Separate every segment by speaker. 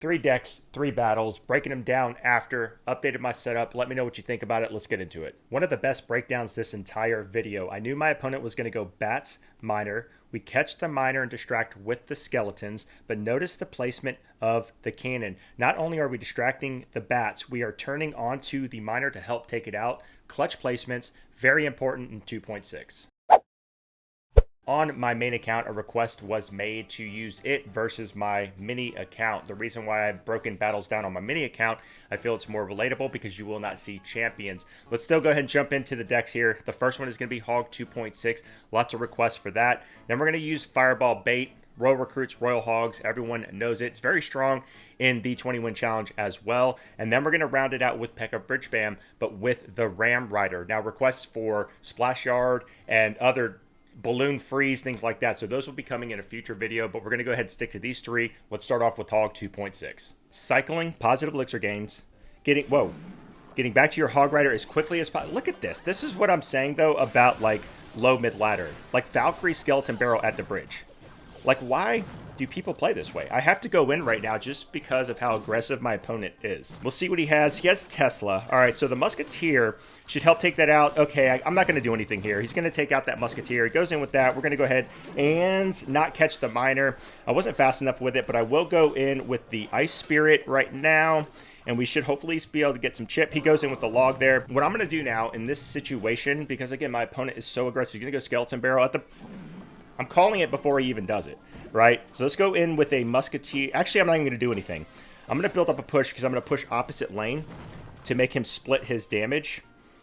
Speaker 1: Three decks, three battles, breaking them down after, updated my setup. Let me know what you think about it. Let's get into it. One of the best breakdowns this entire video. I knew my opponent was going to go bats, miner. We catch the miner and distract with the skeletons, but notice the placement of the cannon. Not only are we distracting the bats, we are turning onto the miner to help take it out. Clutch placements, very important in 2.6. On my main account, a request was made to use it versus my mini account. The reason why I've broken battles down on my mini account, I feel it's more relatable because you will not see champions. Let's still go ahead and jump into the decks here. The first one is going to be Hog 2.6. Lots of requests for that. Then we're going to use Fireball Bait, Royal Recruits, Royal Hogs. Everyone knows it. It's very strong in the 20-win challenge as well. And then we're going to round it out with Pekka Bridge Bam, but with the Ram Rider. Now, requests for Splash Yard and other balloon freeze, things like that. So those will be coming in a future video, but we're going to go ahead and stick to these three. Let's start off with Hog 2.6. Cycling, positive elixir gains, getting back to your Hog Rider as quickly as possible. Look at this. This is what I'm saying, though, about, like, low mid-ladder. Like, Valkyrie Skeleton Barrel at the bridge. Like, why do people play this way? I have to go in right now just because of how aggressive my opponent is. We'll see what he has. He has Tesla. All right, so the Musketeer should help take that out. Okay, I'm not going to do anything here. He's going to take out that Musketeer. He goes in with that. We're going to go ahead and not catch the Miner. I wasn't fast enough with it, but I will go in with the Ice Spirit right now, and we should hopefully be able to get some chip. He goes in with the log there. What I'm going to do now in this situation, because again, my opponent is so aggressive, he's going to go Skeleton Barrel at the... I'm calling it before he even does it, right? So let's go in with a Musketeer. Actually, I'm not even going to do anything. I'm going to build up a push because I'm going to push opposite lane to make him split his damage.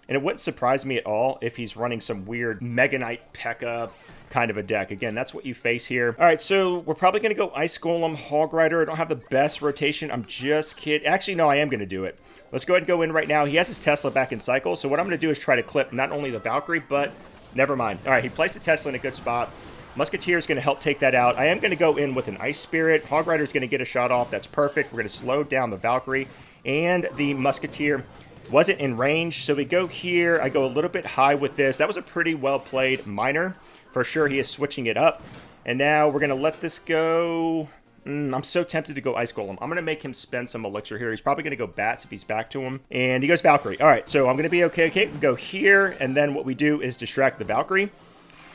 Speaker 1: And it wouldn't surprise me at all if he's running some weird Mega Knight Pekka kind of a deck. Again, that's what you face here. All right, so we're probably going to go Ice Golem, Hog Rider. I don't have the best rotation. I'm just kidding. Actually, no, I am going to do it. Let's go ahead and go in right now. He has his Tesla back in cycle. So what I'm going to do is try to clip not only the Valkyrie, but never mind. All right, he placed the Tesla in a good spot. Musketeer is going to help take that out. I am going to go in with an Ice Spirit. Hog Rider is going to get a shot off. That's perfect. We're going to slow down the Valkyrie. And the Musketeer wasn't in range, so we go here. I go a little bit high with this. That was a pretty well played miner. For sure, he is switching it up. And now we're going to let this go. I'm so tempted to go Ice Golem. I'm going to make him spend some elixir here. He's probably going to go Bats if he's back to him. And he goes Valkyrie. All right, so I'm going to be okay. Okay, we go here, and then what we do is distract the Valkyrie.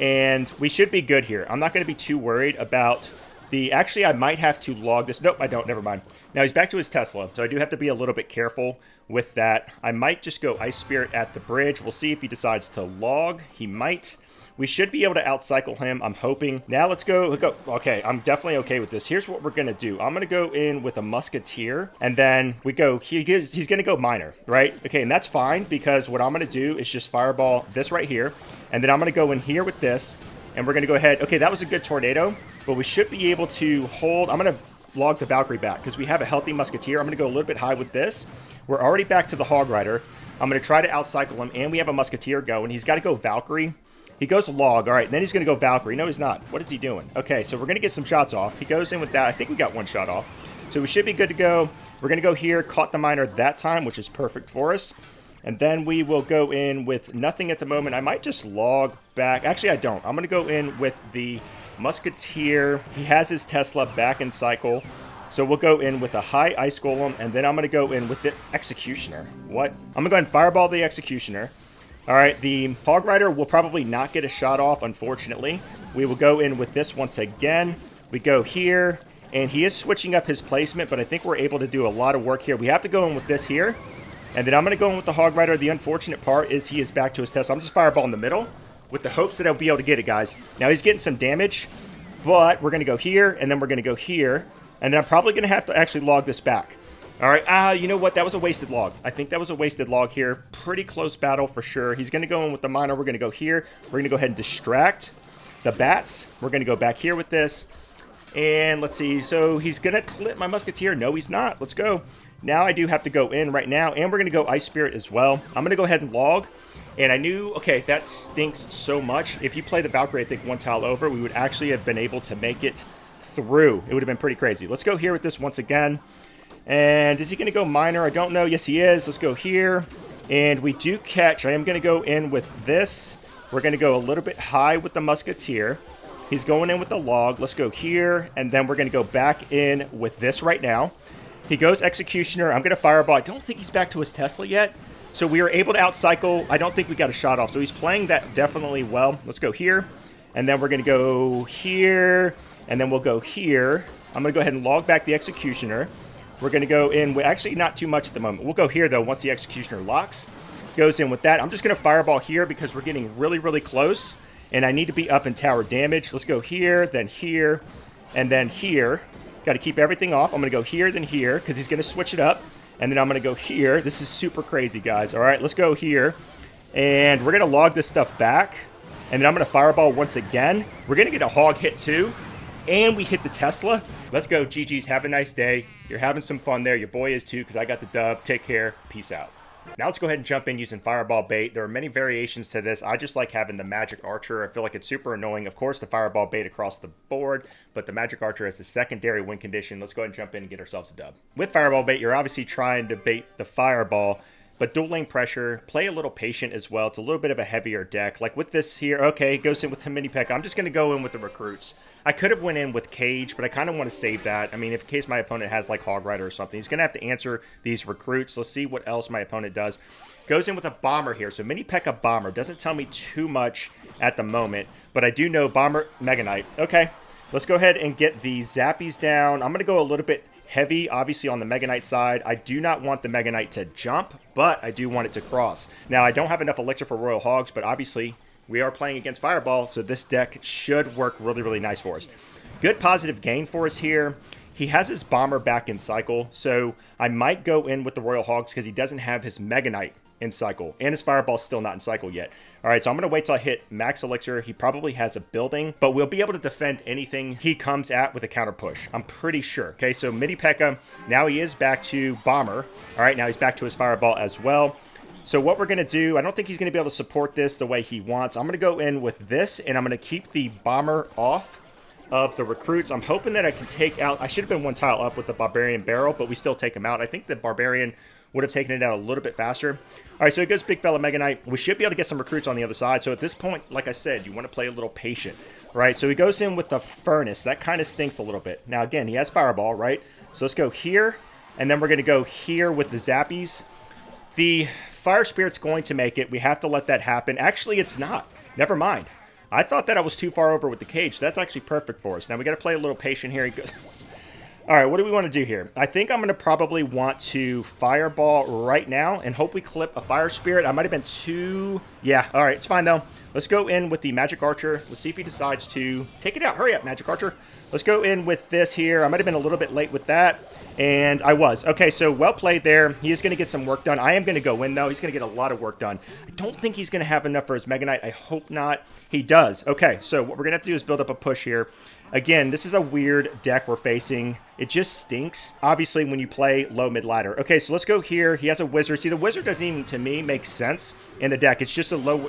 Speaker 1: And we should be good here. I'm not going to be too worried about the... Actually, I might have to log this. Nope, I don't. Never mind. Now, he's back to his Tesla, so I do have to be a little bit careful with that. I might just go Ice Spirit at the bridge. We'll see if he decides to log. He might. We should be able to outcycle him, I'm hoping. Now, let's go. Okay, I'm definitely okay with this. Here's what we're going to do. I'm going to go in with a Musketeer, and then we go... He's going to go Miner, right? Okay, and that's fine, because what I'm going to do is just Fireball this right here, and then I'm going to go in here with this, and we're going to go ahead. Okay, that was a good tornado, but we should be able to hold... I'm going to log the Valkyrie back, because we have a healthy Musketeer. I'm going to go a little bit high with this. We're already back to the Hog Rider. I'm going to try to outcycle him, and we have a Musketeer going. He's got to go Valkyrie. He goes log. All right, and then he's going to go Valkyrie. No, he's not. What is he doing? Okay, so we're going to get some shots off. He goes in with that. I think we got one shot off. So we should be good to go. We're going to go here, caught the miner that time, which is perfect for us. And then we will go in with nothing at the moment. I might just log back. Actually, I don't. I'm going to go in with the Musketeer. He has his Tesla back in cycle. So we'll go in with a high Ice Golem, and then I'm going to go in with the Executioner. What? I'm going to go ahead and Fireball the Executioner. All right, the Hog Rider will probably not get a shot off, unfortunately. We will go in with this once again. We go here, and he is switching up his placement, but I think we're able to do a lot of work here. We have to go in with this here, and then I'm going to go in with the Hog Rider. The unfortunate part is he is back to his Tesla. I'm just Fireball in the middle with the hopes that I'll be able to get it, guys. Now, he's getting some damage, but we're going to go here, and then we're going to go here. And then I'm probably going to have to actually log this back. All right. You know what? That was a wasted log. I think that was a wasted log here. Pretty close battle for sure. He's going to go in with the miner. We're going to go here. We're going to go ahead and distract the bats. We're going to go back here with this. And let's see. So he's going to clip my Musketeer. No, he's not. Let's go. Now I do have to go in right now. And we're going to go Ice Spirit as well. I'm going to go ahead and log. And I knew, okay, that stinks so much. If you play the Valkyrie, I think one tile over, we would actually have been able to make it through. It would have been pretty crazy. Let's go here with this once again. And is he going to go miner? I don't know. Yes, he is. Let's go here. And we do catch. I am going to go in with this. We're going to go a little bit high with the Musketeer. He's going in with the log. Let's go here. And then we're going to go back in with this right now. He goes Executioner. I'm going to Fireball. I don't think he's back to his Tesla yet. So we are able to outcycle. I don't think we got a shot off. So he's playing that definitely well. Let's go here. And then we're going to go here. And then we'll go here. I'm going to go ahead and log back the Executioner. We're going to go in with, actually not too much at the moment. We'll go here though once the Executioner locks. Goes in with that. I'm just going to Fireball here because we're getting really, really close. And I need to be up in tower damage. Let's go here, and then here. Got to keep everything off. I'm going to go here, then here, because he's going to switch it up. And then I'm going to go here. This is super crazy, guys. All right, let's go here. And we're going to log this stuff back. And then I'm going to Fireball once again. We're going to get a hog hit too. And we hit the Tesla. Let's go, GG's. Have a nice day. You're having some fun there. Your boy is too, because I got the dub. Take care. Peace out. Now let's go ahead and jump in using Fireball Bait. There are many variations to this. I just like having the Magic Archer. I feel like it's super annoying. Of course, the Fireball Bait across the board, but the Magic Archer has the secondary win condition. Let's go ahead and jump in and get ourselves a dub. With Fireball Bait, you're obviously trying to bait the Fireball, but dual lane pressure, play a little patient as well. It's a little bit of a heavier deck. Like with this here, okay, it goes in with the Mini Pekka. I'm just going to go in with the Recruits. I could have went in with Cage, but I kind of want to save that. I mean, if in case my opponent has like Hog Rider or something, he's going to have to answer these Recruits. Let's see what else my opponent does. Goes in with a Bomber here. So Mini Pekka Bomber doesn't tell me too much at the moment, but I do know Bomber Mega Knight. Okay, let's go ahead and get the Zappies down. I'm going to go a little bit heavy, obviously, on the Mega Knight side. I do not want the Mega Knight to jump, but I do want it to cross. Now, I don't have enough Elixir for Royal Hogs, but obviously, we are playing against Fireball, so this deck should work really, really nice for us. Good positive gain for us here. He has his Bomber back in cycle, so I might go in with the Royal Hogs because he doesn't have his Mega Knight in cycle, and his Fireball's still not in cycle yet. All right, so I'm going to wait till I hit max Elixir. He probably has a building, but we'll be able to defend anything he comes at with a counter push. I'm pretty sure. Okay, so Mini Pekka, now he is back to Bomber. All right, now he's back to his Fireball as well. So what we're going to do, I don't think he's going to be able to support this the way he wants. I'm going to go in with this, and I'm going to keep the Bomber off of the Recruits. I'm hoping that I can take out, I should have been one tile up with the Barbarian Barrel, but we still take him out. I think the Barbarian would have taken it out a little bit faster. All right, so it goes Big Fella Mega Knight. We should be able to get some Recruits on the other side. So at this point, like I said, you want to play a little patient, right? So he goes in with the Furnace. That kind of stinks a little bit. Now, again, he has Fireball, right? So let's go here, and then we're going to go here with the Zappies. The Fire Spirit's going to make it. We have to let that happen. Actually, it's not. Never mind. I thought that I was too far over with the Cage. So that's actually perfect for us. Now, we got to play a little patient here. He goes... All right, what do we want to do here? I think I'm going to probably want to Fireball right now and hope we clip a Fire Spirit. I might have been too... Yeah, all right, it's fine, though. Let's go in with the Magic Archer. Let's see if he decides to take it out. Hurry up, Magic Archer. Let's go in with this here. I might have been a little bit late with that, and I was. Okay, so well played there. He is going to get some work done. I am going to go in, though. He's going to get a lot of work done. I don't think he's going to have enough for his Mega Knight. I hope not. He does. Okay, so what we're going to have to do is build up a push here. Again, this is a weird deck we're facing. It just stinks, obviously, when you play low mid-ladder. Okay, so let's go here. He has a Wizard. See, the Wizard doesn't even, to me, make sense in the deck. It's just a low...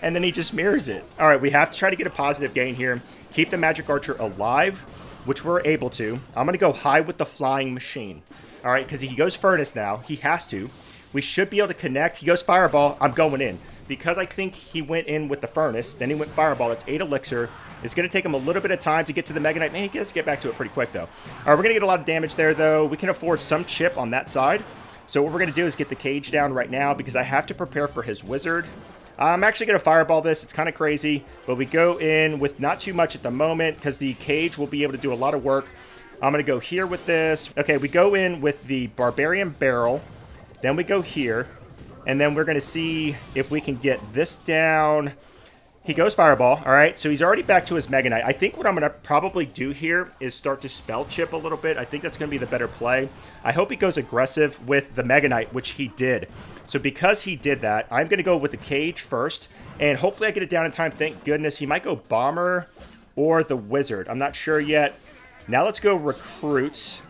Speaker 1: And then he just mirrors it. All right, we have to try to get a positive gain here. Keep the Magic Archer alive, which we're able to. I'm going to go high with the Flying Machine. All right, because he goes Furnace now. He has to. We should be able to connect. He goes Fireball. I'm going in. Because I think he went in with the Furnace, then he went Fireball. That's 8 Elixir. It's going to take him a little bit of time to get to the Mega Knight. Man, he gets to get back to it pretty quick, though. All right, we're going to get a lot of damage there, though. We can afford some chip on that side. So what we're going to do is get the Cage down right now because I have to prepare for his Wizard. I'm actually going to Fireball this. It's kind of crazy, but we go in with not too much at the moment because the Cage will be able to do a lot of work. I'm going to go here with this. Okay, we go in with the Barbarian Barrel. Then we go here. And then we're going to see if we can get this down. He goes Fireball. All right, so he's already back to his Mega Knight. I think what I'm going to probably do here is start to Spell Chip a little bit. I think that's going to be the better play. I hope he goes aggressive with the Mega Knight, which he did. So because he did that, I'm going to go with the Cage first. And hopefully I get it down in time. Thank goodness. He might go Bomber or the Wizard. I'm not sure yet. Now let's go Recruits.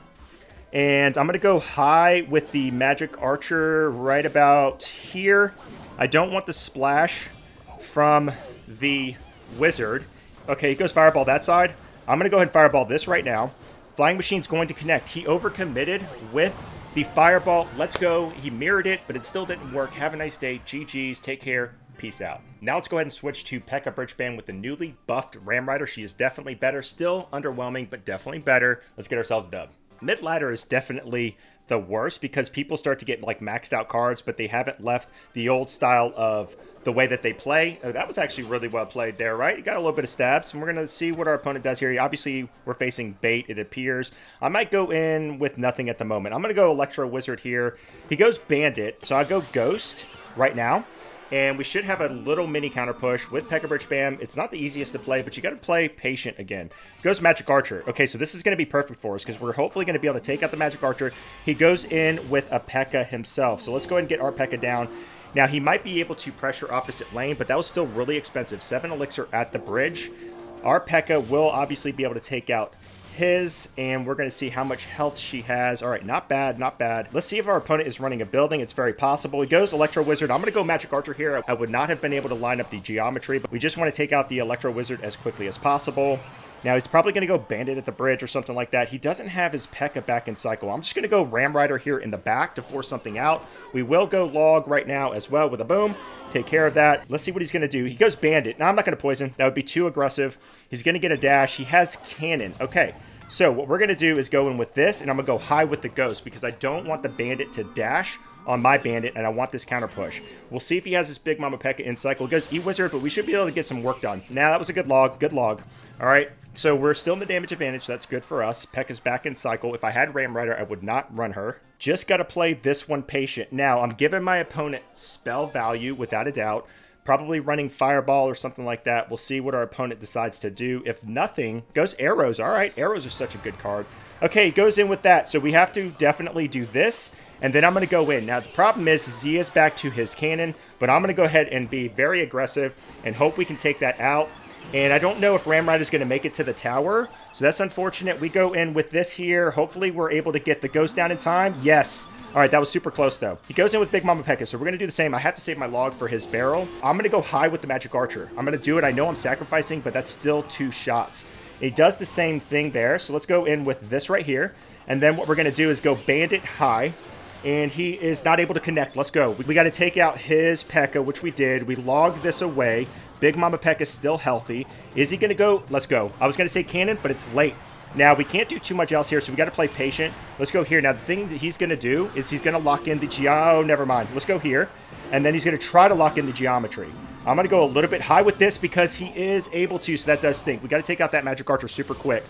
Speaker 1: And I'm going to go high with the Magic Archer right about here. I don't want the splash from the Wizard. Okay, he goes Fireball that side. I'm going to go ahead and Fireball this right now. Flying Machine's going to connect. He overcommitted with the Fireball. Let's go. He mirrored it, but it still didn't work. Have a nice day. GG's. Take care. Peace out. Now let's go ahead and switch to Pekka Bridgeband with the newly buffed Ram Rider. She is definitely better. Still underwhelming, but definitely better. Let's get ourselves a dub. Mid-ladder is definitely the worst because people start to get like maxed out cards, but they haven't left the old style of the way that they play. Oh, that was actually really well played there, right? You got a little bit of stabs, and we're going to see what our opponent does here. Obviously, we're facing bait, it appears. I might go in with nothing at the moment. I'm going to go Electro Wizard here. He goes Bandit, so I'll go Ghost right now. And we should have a little mini counter push with Pekka Bridge Spam. It's not the easiest to play, but you got to play patient again. Goes Magic Archer. Okay, so this is going to be perfect for us because we're hopefully going to be able to take out the Magic Archer. He goes in with a Pekka himself. So let's go ahead and get our Pekka down. Now, he might be able to pressure opposite lane, but that was still really expensive. 7 Elixir at the bridge. Our Pekka will obviously be able to take out his, and we're going to see how much health she has. All right, not bad, not bad. Let's see if our opponent is running a building. It's very possible. He goes Electro Wizard. I'm going to go Magic Archer here. I would not have been able to line up the geometry, but we just want to take out the Electro Wizard as quickly as possible. Now, he's probably going to go Bandit at the bridge or something like that. He doesn't have his Pekka back in cycle. I'm just going to go Ram Rider here in the back to force something out. We will go Log right now as well with a boom. Take care of that. Let's see what he's going to do. He goes Bandit. Now, I'm not going to poison. That would be too aggressive. He's going to get a dash. He has Cannon. Okay. So what we're going to do is go in with this, and I'm going to go high with the Ghost because I don't want the Bandit to dash on my Bandit, and I want this counter push. We'll see if he has his Big Mama Pekka in cycle. It goes E-Wizard, but we should be able to get some work done. Now, that was a good log. Good log. All right. So we're still in the damage advantage. So that's good for us. Pekka's back in cycle. If I had Ram Rider, I would not run her. Just got to play this one patient. Now, I'm giving my opponent spell value without a doubt. Probably running Fireball or something like that. We'll see what our opponent decides to do. If nothing, goes Arrows. All right, Arrows are such a good card. Okay, he goes in with that. So we have to definitely do this, and then I'm going to go in. Now, the problem is Zia's back to his Cannon, but I'm going to go ahead and be very aggressive and hope we can take that out. And I don't know if Ram Rider's going to make it to the tower, so that's unfortunate. We go in with this here. Hopefully, we're able to get the Ghost down in time. Yes. All right, that was super close, though. He goes in with Big Mama Pekka, so we're going to do the same. I have to save my log for his barrel. I'm going to go high with the Magic Archer. I'm going to do it. I know I'm sacrificing, but that's still 2 shots. It does the same thing there, so let's go in with this right here. And then what we're going to do is go Bandit high, and he is not able to connect. Let's go. We got to take out his Pekka, which we did. We logged this away. Big Mama Pekka is still healthy. Is he going to go? Let's go. I was going to say Cannon, but it's late. Now, we can't do too much else here, so we got to play patient. Let's go here. Now, the thing that he's going to do is he's going to lock in the oh, never mind. Let's go here. And then he's going to try to lock in the geometry. I'm going to go a little bit high with this because he is able to, so that does stink. We got to take out that Magic Archer super quick.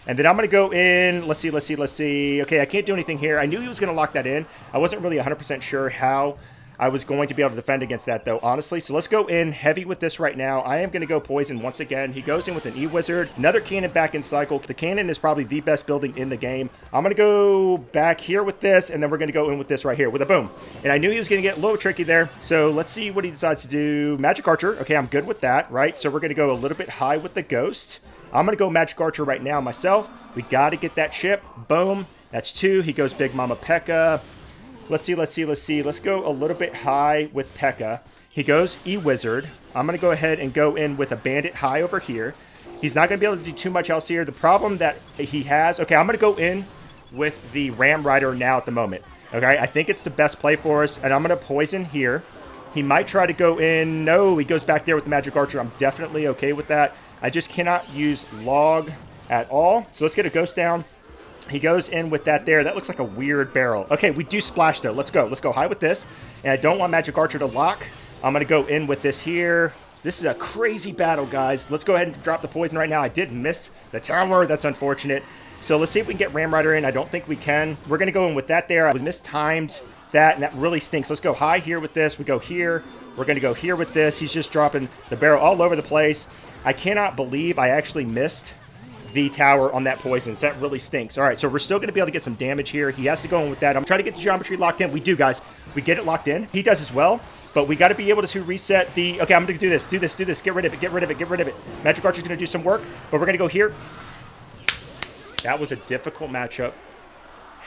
Speaker 1: And then I'm going to go in. Let's see. Okay, I can't do anything here. I knew he was going to lock that in. I wasn't really 100% sure how I was going to be able to defend against that, though, honestly. So let's go in heavy with this right now. I am going to go Poison once again. He goes in with an E-Wizard. Another Cannon back in cycle. The Cannon is probably the best building in the game. I'm going to go back here with this, and then we're going to go in with this right here with a boom. And I knew he was going to get a little tricky there. So let's see what he decides to do. Magic Archer. Okay, I'm good with that, right? So we're going to go a little bit high with the Ghost. I'm going to go Magic Archer right now myself. We got to get that chip. Boom. That's 2. He goes Big Mama Pekka. Let's see. Let's go a little bit high with Pekka. He goes E-Wizard. I'm going to go ahead and go in with a Bandit high over here. He's not going to be able to do too much else here. The problem that he has... Okay, I'm going to go in with the Ram Rider now at the moment. Okay, I think it's the best play for us, and I'm going to Poison here. He might try to go in. No, he goes back there with the Magic Archer. I'm definitely okay with that. I just cannot use Log at all. So let's get a Ghost down. He goes in with that there. That looks like a weird barrel. Okay, we do splash, though. Let's go. Let's go high with this. And I don't want Magic Archer to lock. I'm going to go in with this here. This is a crazy battle, guys. Let's go ahead and drop the poison right now. I did miss the tower. That's unfortunate. So let's see if we can get Ram Rider in. I don't think we can. We're going to go in with that there. I mistimed that, and that really stinks. Let's go high here with this. We go here. We're going to go here with this. He's just dropping the barrel all over the place. I cannot believe I actually missed the tower on that poison. That really stinks. All right, so we're still going to be able to get some damage here. He has to go in with that. I'm trying to get the geometry locked in. We do, guys. We get it locked in. He does as well, but we got to be able to reset the... Okay, I'm going to do this. Get rid of it. Magic Archer's going to do some work, but we're going to go here. That was a difficult matchup.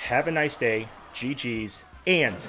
Speaker 1: Have a nice day. GG's, and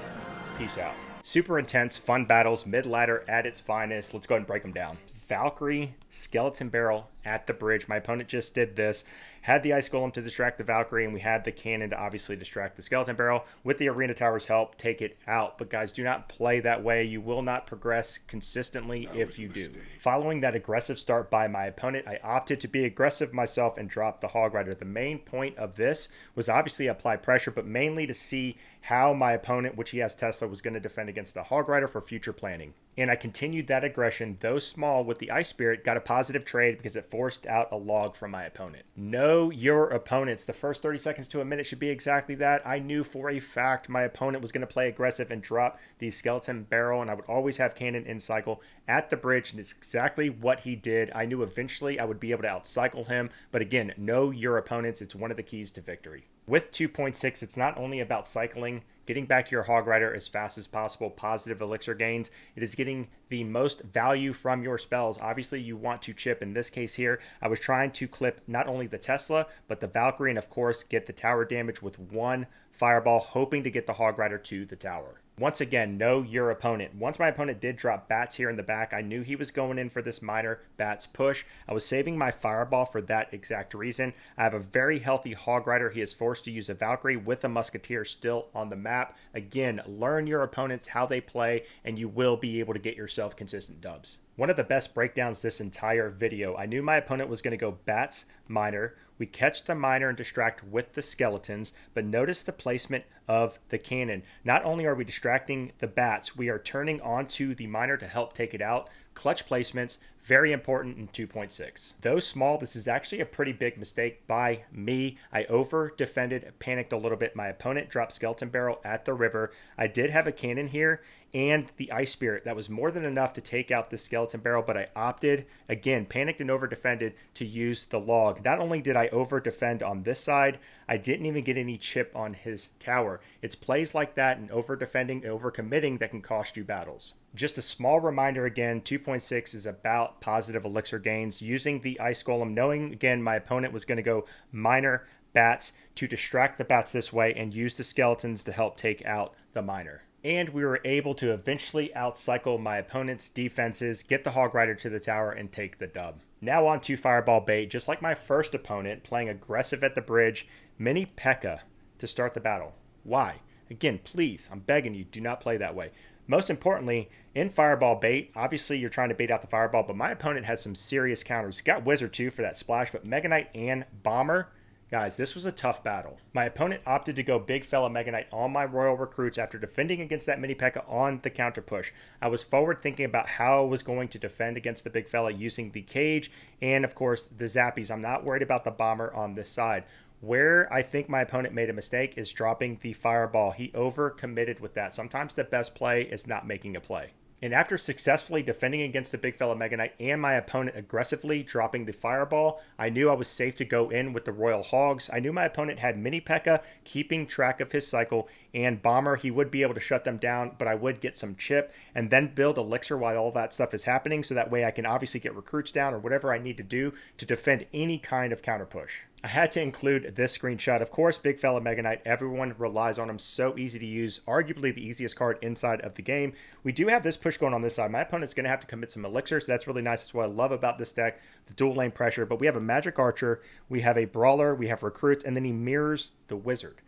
Speaker 1: peace out. Super intense, fun battles, mid-ladder at its finest. Let's go ahead and break them down. Valkyrie skeleton barrel at the bridge. My opponent just did this. Had the ice golem to distract the Valkyrie, and we had the cannon to obviously distract the skeleton barrel. With the arena tower's help, take it out. But guys, do not play that way. You will not progress consistently if you do. Following that aggressive start by my opponent, I opted to be aggressive myself and drop the Hog Rider. The main point of this was obviously apply pressure, but mainly to see how my opponent, which he has Tesla, was going to defend against the Hog Rider for future planning. And I continued that aggression, though small, with the Ice Spirit, got a positive trade because it forced out a log from my opponent. Know your opponents. The first 30 seconds to a minute should be exactly that. I knew for a fact my opponent was going to play aggressive and drop the skeleton barrel, and I would always have cannon in cycle at the bridge, and it's exactly what he did. I knew eventually I would be able to outcycle him, but again, know your opponents. It's one of the keys to victory. With 2.6, it's not only about cycling, getting back your Hog Rider as fast as possible, positive elixir gains. It is getting the most value from your spells. Obviously, you want to chip. In this case here, I was trying to clip not only the Tesla, but the Valkyrie, and of course, get the tower damage with one fireball, hoping to get the Hog Rider to the tower. Once again, know your opponent. Once my opponent did drop bats here in the back, I knew he was going in for this minor bats push. I was saving my fireball for that exact reason. I have a very healthy Hog Rider. He is forced to use a Valkyrie with a Musketeer still on the map. Again, learn your opponents, how they play, and you will be able to get yourself consistent dubs. One of the best breakdowns this entire video. I knew my opponent was going to go bats, miner. We catch the miner and distract with the skeletons, but notice the placement of the cannon. Not only are we distracting the bats, we are turning onto the miner to help take it out. Clutch placements, very important in 2.6. Though small, this is actually a pretty big mistake by me. I over defended, panicked a little bit. My opponent dropped skeleton barrel at the river. I did have a cannon here and the Ice Spirit. That was more than enough to take out the skeleton barrel, but I opted, again, panicked and over defended, to use the log. Not only did I over defend on this side, I didn't even get any chip on his tower. It's plays like that and over defending and over committing that can cost you battles. Just a small reminder again, 2.6 is about positive elixir gains, using the Ice Golem, knowing again my opponent was going to go miner bats to distract the bats this way and use the skeletons to help take out the miner. And we were able to eventually outcycle my opponent's defenses, get the Hog Rider to the tower, and take the dub. Now on to Fireball Bait. Just like my first opponent, playing aggressive at the bridge, mini Pekka to start the battle. Why? Again, please, I'm begging you, do not play that way. Most importantly, in Fireball Bait, obviously you're trying to bait out the Fireball, but my opponent had some serious counters. Got Wizard too for that splash, but Mega Knight and Bomber, guys, this was a tough battle. My opponent opted to go big fella Mega Knight on my Royal recruits after defending against that mini Pekka on the counter push. I was forward thinking about how I was going to defend against the big fella using the cage and, of course, the zappies. I'm not worried about the bomber on this side. Where I think my opponent made a mistake is dropping the fireball. He over committed with that. Sometimes the best play is not making a play. And after successfully defending against the big fella Mega Knight and my opponent aggressively dropping the fireball, I knew I was safe to go in with the Royal Hogs. I knew my opponent had mini Pekka keeping track of his cycle, and Bomber, he would be able to shut them down, but I would get some chip and then build elixir while all that stuff is happening, so that way I can obviously get recruits down or whatever I need to do to defend any kind of counter push. I had to include this screenshot. Of course, big fella Mega Knight, everyone relies on him. So easy to use, arguably the easiest card inside of the game. We do have this push going on this side. My opponent's going to have to commit some elixir, so that's really nice. That's what I love about this deck, the dual lane pressure. But we have a Magic Archer, we have a Brawler, we have recruits, and then he mirrors the Wizard.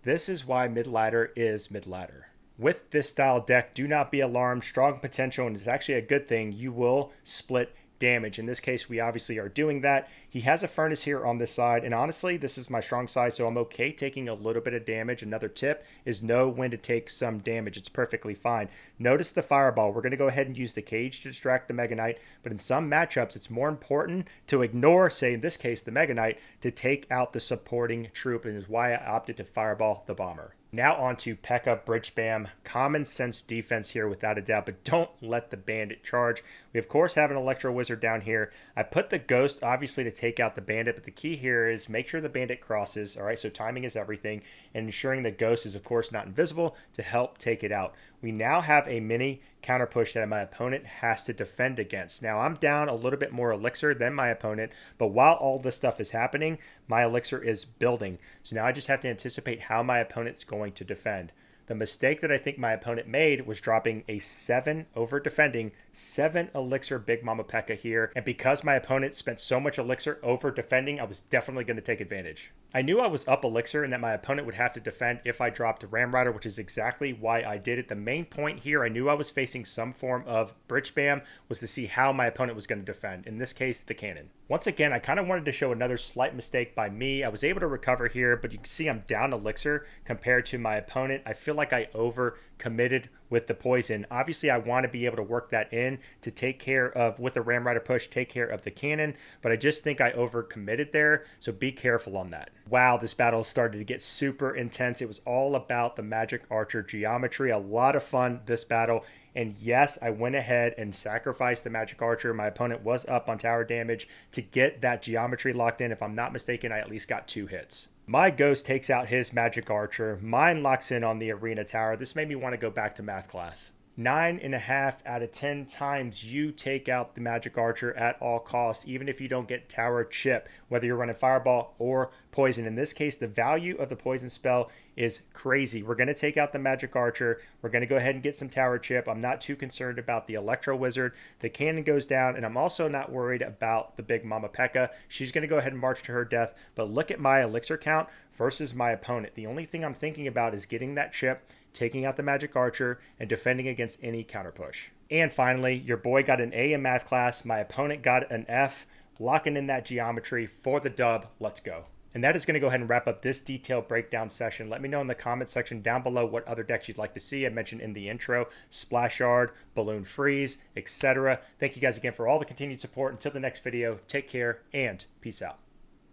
Speaker 1: This is why mid-ladder is mid-ladder. With this style deck, do not be alarmed. Strong potential, and it's actually a good thing. You will split damage. In this case, we obviously are doing that. He has a furnace here on this side, and honestly, this is my strong side, so I'm okay taking a little bit of damage. Another tip is know when to take some damage. It's perfectly fine. Notice the fireball. We're going to go ahead and use the cage to distract the Mega Knight, but in some matchups, it's more important to ignore, say in this case, the Mega Knight, to take out the supporting troop, and is why I opted to fireball the Bomber. Now on to Pekka Bridge Spam. Common sense defense here without a doubt, but don't let the Bandit charge. We of course have an Electro Wizard down here. I put the Ghost obviously to take out the Bandit, but the key here is make sure the Bandit crosses. All right, so timing is everything, and ensuring the Ghost is of course not invisible to help take it out. We now have a mini counter push that my opponent has to defend against. Now I'm down a little bit more elixir than my opponent, but while all this stuff is happening, my elixir is building. So now I just have to anticipate how my opponent's going to defend. The mistake that I think my opponent made was dropping a 7 over defending, 7 elixir Big Mama Pekka here. And because my opponent spent so much elixir over defending, I was definitely going to take advantage. I knew I was up elixir and that my opponent would have to defend if I dropped a Ram Rider, which is exactly why I did it. The main point here, I knew I was facing some form of bridge spam, was to see how my opponent was going to defend. In this case, the cannon. Once again, I kind of wanted to show another slight mistake by me. I was able to recover here, but you can see I'm down elixir compared to my opponent. I feel like I over committed with the poison. Obviously, I want to be able to work that in to take care of, with the Ram Rider push, take care of the cannon, but I just think I over committed there, so be careful on that. Wow, this battle started to get super intense. It was all about the Magic Archer geometry. A lot of fun this battle. And yes, I went ahead and sacrificed the Magic Archer. My opponent was up on tower damage to get that geometry locked in. If I'm not mistaken, I at least got 2 hits. My Ghost takes out his Magic Archer. Mine locks in on the Arena Tower. This made me want to go back to math class. 9.5 out of 10 times you take out the Magic Archer at all costs, even if you don't get Tower Chip, whether you're running Fireball or Poison. In this case, the value of the Poison spell is crazy. We're going to take out the Magic Archer. We're going to go ahead and get some Tower Chip. I'm not too concerned about the Electro Wizard. The cannon goes down, and I'm also not worried about the Big Mama Pekka. She's going to go ahead and march to her death, but look at my elixir count versus my opponent. The only thing I'm thinking about is getting that chip, taking out the Magic Archer, and defending against any counter push. And finally, your boy got an A in math class. My opponent got an F, locking in that geometry for the dub. Let's go. And that is going to go ahead and wrap up this detailed breakdown session. Let me know in the comment section down below what other decks you'd like to see. I mentioned in the intro, Splash Yard, Balloon Freeze, etc. Thank you guys again for all the continued support. Until the next video, take care and peace out.